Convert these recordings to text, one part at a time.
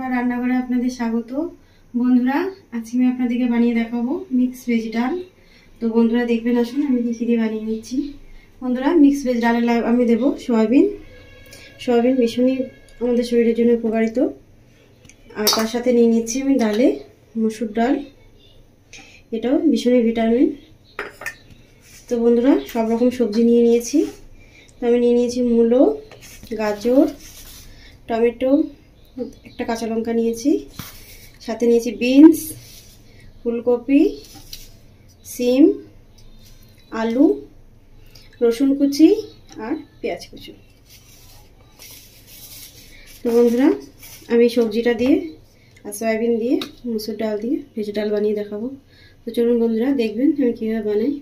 আমার রান্নাঘরে আপনাদের স্বাগত। বন্ধুরা, আজকে আমি আপনাদেরকে বানিয়ে দেখাবো মিক্স ভেজ ডাল। তো বন্ধুরা দেখবেন, আসুন আমি কী দিয়ে বানিয়ে নিচ্ছি। বন্ধুরা, মিক্স ভেজ ডালের আমি দেবো সয়াবিন। সয়াবিন ভীষণই আমাদের শরীরের জন্য উপকারিত। আর তার সাথে নিয়ে নিচ্ছি আমি ডালে মসুর ডাল, এটাও ভীষণই ভিটামিন। তো বন্ধুরা, সব রকম সবজি নিয়ে নিয়েছি। তো আমি নিয়ে নিয়েছি মূলো, গাজর, টমেটো, একটা কাঁচা লঙ্কা নিয়েছি, সাথে নিয়েছি বিনস, ফুলকপি, সিম, আলু, রসুন কুচি আর পেঁয়াজ কুচি। তো বন্ধুরা, আমি সবজিটা দিয়ে আর সয়াবিন দিয়ে মসুর ডাল দিয়ে ভেজ ডাল বানিয়ে দেখাবো। তো চলুন বন্ধুরা, দেখবেন আমি কীভাবে বানাই।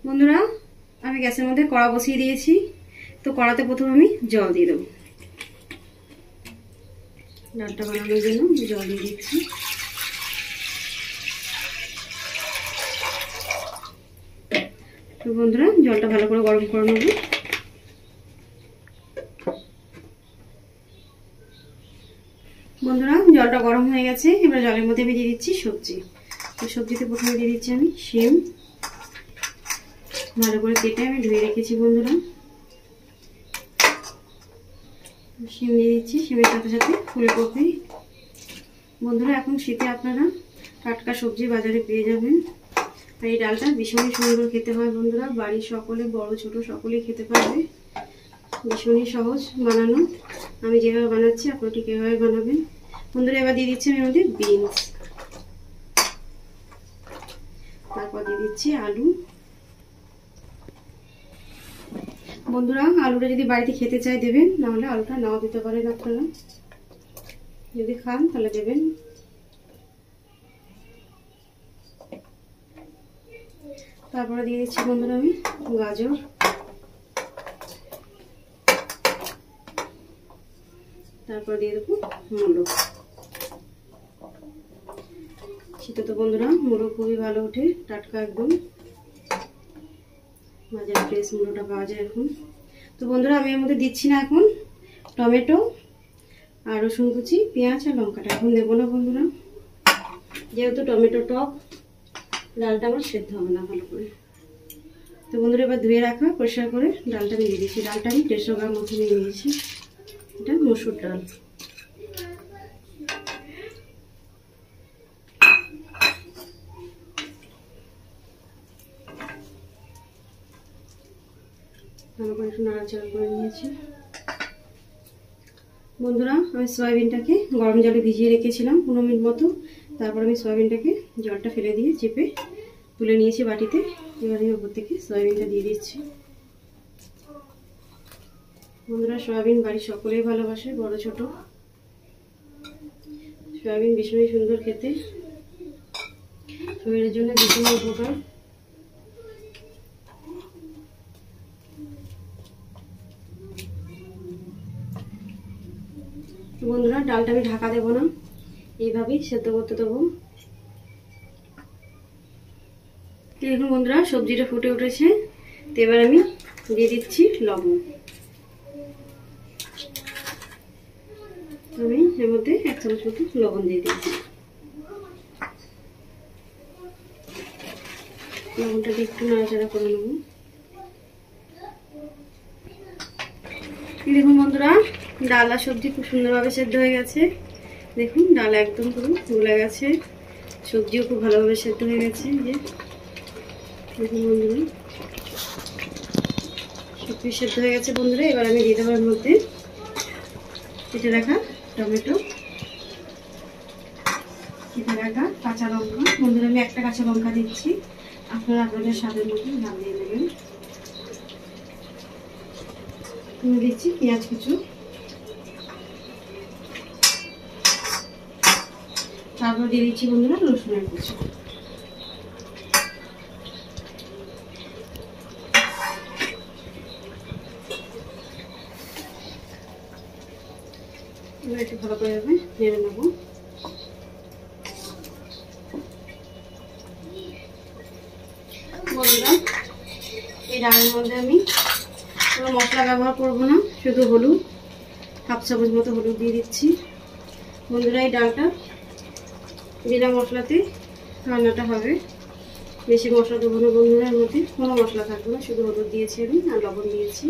বন্ধুরা, আমি গ্যাসের মধ্যে কড়া বসিয়ে দিয়েছি। তো কড়াতে প্রথমে আমি জল দিয়ে দেবো। ডালটা বানানোর জন্য জল দিয়ে দিচ্ছি। তো বন্ধুরা, জলটা ভালো করে গরম করে নেব। বন্ধুরা, জলটা গরম হয়ে গেছে। এবার জলের মধ্যে আমি দিয়ে দিচ্ছি সবজি। তো সবজিতে প্রথমে দিয়ে দিচ্ছি আমি শিম, ভালো করে কেটে আমি ধুয়ে রেখেছি। বন্ধুরা, শিম দিয়ে দিচ্ছি, শিমের সাথে সাথে ফুলকপি। বন্ধুরা, এখন শীতে আপনারা টাটকা সবজি বাজারে পেয়ে যাবেন। আর এই ডালটা ভীষণই সুন্দর খেতে হয়। বন্ধুরা, বাড়ির সকলে, বড় ছোট সকলেই খেতে পারবে। ভীষণই সহজ বানানো। আমি যেভাবে বানাচ্ছি আপনারা ঠিক এভাবে বানাবেন। বন্ধুরা, এবার দিয়ে দিচ্ছি আমি মধ্যে বিনস, তারপর দিয়ে দিচ্ছি আলু। বন্ধুরা, আলুটা যদি বাড়িতে খেতে চাই দেবেন, নাহলে আলুটা নাও দিতে পারেন। আপনারা যদি খান তাহলে দেবেন। তারপরে দিয়ে দিচ্ছি বন্ধুরা আমি গাজর, তারপর দিয়ে দেবো মূলো। শীতে তো বন্ধুরা মূলো খুবই ভালো ওঠে, টাটকা একদম বাজারে ফ্রেশ মূলোটা পাওয়া যায় এখন। তো বন্ধুরা, আমি এর মধ্যে দিচ্ছি না এখন টমেটো আর রসুন কুচি, পেঁয়াজ আর লঙ্কাটা এখন দেবো না বন্ধুরা, যেহেতু টমেটো টক, ডালটা আমার সেদ্ধ হবে না ভালো করে। তো বন্ধুরা, এবার ধুয়ে রাখা পরিষ্কার করে ডালটা নিয়ে দিয়েছি। ডালটা আমি 150 গ্রাম মতো নিয়ে নিয়েছি। এটা মসুর ডাল। ভালো করে একটু নাড়াচাড়া করে নিয়েছি। বন্ধুরা, আমি সয়াবিনটাকে গরম জলে ভিজিয়ে রেখেছিলাম 15 মিনিট মতো। তারপর আমি সয়াবিনটাকে জলটা ফেলে দিয়ে চেপে তুলে নিয়েছি বাটিতে। এবার আমি ওপর থেকে সয়াবিনটা দিয়ে দিচ্ছি। বন্ধুরা, সয়াবিন বাড়ির সকলেই ভালোবাসে, বড় ছোট। সয়াবিন ভীষণই সুন্দর খেতে, শরীরের জন্য ভীষণই উপকার। বন্ধুরা, ডালটা আমি ঢাকা দেবো না, এইভাবেই সেদ্ধ করতে দেবো। দেখুন বন্ধুরা, সবজিটা ফুটে উঠেছে। তো এবার আমি দিয়ে দিচ্ছি লবণ। আমি এর মধ্যে 1 চামচ মতো লবণ দিয়ে দিচ্ছি। লবণটাকে একটু নাড়াচাড়া করে নেব। দেখুন বন্ধুরা, ডাল আর সবজি খুব সুন্দরভাবে সেদ্ধ হয়ে গেছে। দেখুন, ডাল একদম পুরো গলে গেছে, সবজিও খুব ভালোভাবে সেদ্ধ হয়ে গেছে। যে দেখুন বন্ধুরা, সবজি সেদ্ধ হয়ে গেছে। বন্ধুরা, এবার আমি দিয়ে দেবো এর মধ্যে কেটে রাখা টমেটো, কেটে রাখা কাঁচা লঙ্কা। বন্ধুরা, আমি একটা কাঁচা লঙ্কা দিচ্ছি, আপনারা আপনাদের স্বাদের মতো ঝাল দিয়ে দেবেন। দিচ্ছি পেঁয়াজ কুচি, তারপর দিয়ে দিচ্ছি বন্ধুরা রসুনের কুচি। এবার একটু ভালো করে নেড়ে নেব। বন্ধুরা, এই ডালের মধ্যে আমি কোনো মশলা ব্যবহার করব না, শুধু হলুদ হাফ চামচ মতো হলুদ দিয়ে দিচ্ছি। বন্ধুরা এই ডালটা বিনা মশলাতে রান্নাটা হবে, বেশি মশলা দেবো না বন্ধুরা। এর মধ্যে কোনো মশলা থাকবে না, শুধু হলুদ দিয়েছি আমি আর লবণ দিয়েছি।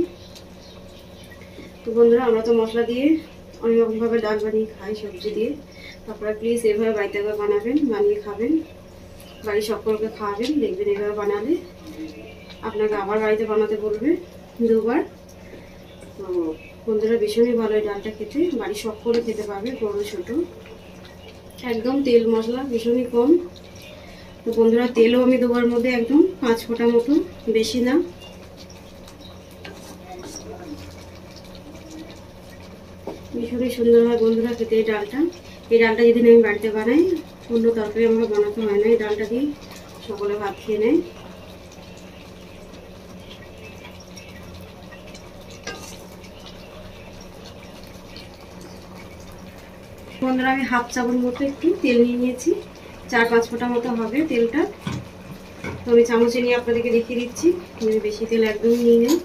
তো বন্ধুরা আমরা তো মশলা দিয়ে অনেক রকমভাবে ডাল বানিয়ে খাই সবজি দিয়ে, তারপরে প্লিজ এভাবে বাড়িতে একবার বানাবেন, বানিয়ে খাবেন, বাড়ির সকলকে খাওয়াবেন। দেখবেন এভাবে বানালে আপনাকে আবার বাড়িতে বানাতে বলবে দুবার। তো বন্ধুরা ভীষণই ভালো এই ডালটা খেতে, বাড়ির সকলে খেতে পারবে, বড় ছোট। একদম তেল মশলা ভীষণই কম। তো বন্ধুরা তেলও আমি দেওয়ার মধ্যে একদম 5 ফোঁটা মতো, বেশি না। ভীষণই সুন্দর হয় বন্ধুরা খেতে এই ডালটা। এই ডালটা যেদিন আমি বাড়িতে বানাই, অন্য তরকারি আমাকে বানাতে হয় না, এই ডালটা দিয়ে সকলে ভাত খেয়ে নেয়। বন্ধুরা আমি হাফ চামচ মতো একটু তেল নিয়ে নিয়েছি, 4-5 ফোঁটা মতো হবে তেলটা। তো আমি চামচে নিয়ে আপনাদেরকে দেখিয়ে দিচ্ছি, বেশি তেল একদমই নিয়ে নেই,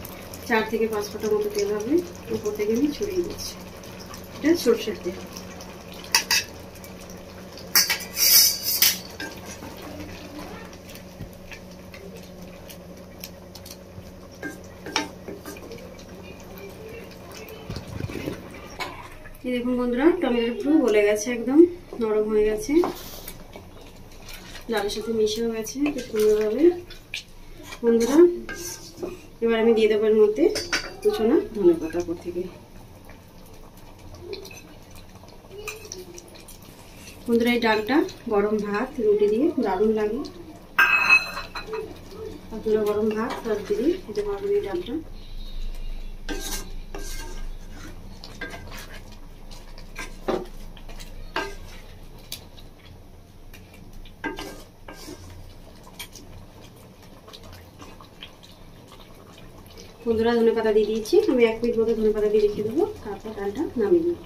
4 থেকে 5 ফোঁটা মতো তেল হবে। উপর থেকে আমি ছড়িয়ে দিচ্ছি, এটা সরষের তেল। এই দেখুন বন্ধুরা টমেটো পুরো গলে গেছে, একদম নরম হয়ে গেছে, ডালের সাথে মিশেও গেছে খুব সুন্দরভাবে। বন্ধুরা এবার আমি দিয়ে দেবো এর মধ্যে কুচনো ধনেপাতা উপর থেকে। বন্ধুরা এই ডালটা গরম ভাত রুটি দিয়ে দারুণ লাগে, আপনারা গরম ভাত রুটি দিয়ে খেতে পারবেন এই ডালটা। বন্ধুরা ধনেপাতা দিয়ে দিয়েছি, আমি 1 মিনিট মতো ধনেপাতা দিয়ে রেখে দেবো, তারপর ডালটা নামিয়ে দেবো।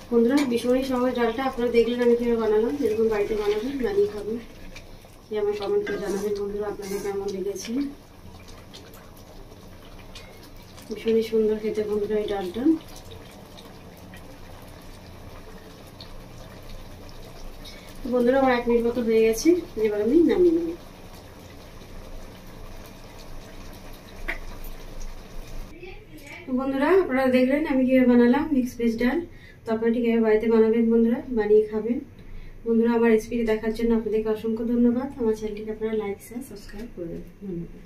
বন্ধুরা ভীষণই সহজ ডালটা, আপনারা দেখলেন আমি কীভাবে বানালাম, এরকম বাড়িতে বানাবেন, বানিয়ে খাবেন, কি আমার কমেন্ট করে জানাবেন বন্ধুরা আপনাদের কেমন লেগেছে। ভীষণই সুন্দর খেতে বন্ধুরা এই ডালটা। বন্ধুরা আমার 1 মিনিট মতো হয়ে গেছে, এবার আমি নামিয়ে নেব। বন্ধুরা আপনারা দেখলেন আমি কিভাবে বানালাম মিক্স ভেজ ডাল, তো আপনারা ঠিক এভাবে বাড়িতে বানাবেন বন্ধুরা, বানিয়ে খাবেন। বন্ধুরা আমার রেসিপিটি দেখার জন্য আপনাদেরকে অসংখ্য ধন্যবাদ। আমার চ্যানেলটিকে আপনারা লাইক শেয়ার সাবস্ক্রাইব করবেন। ধন্যবাদ।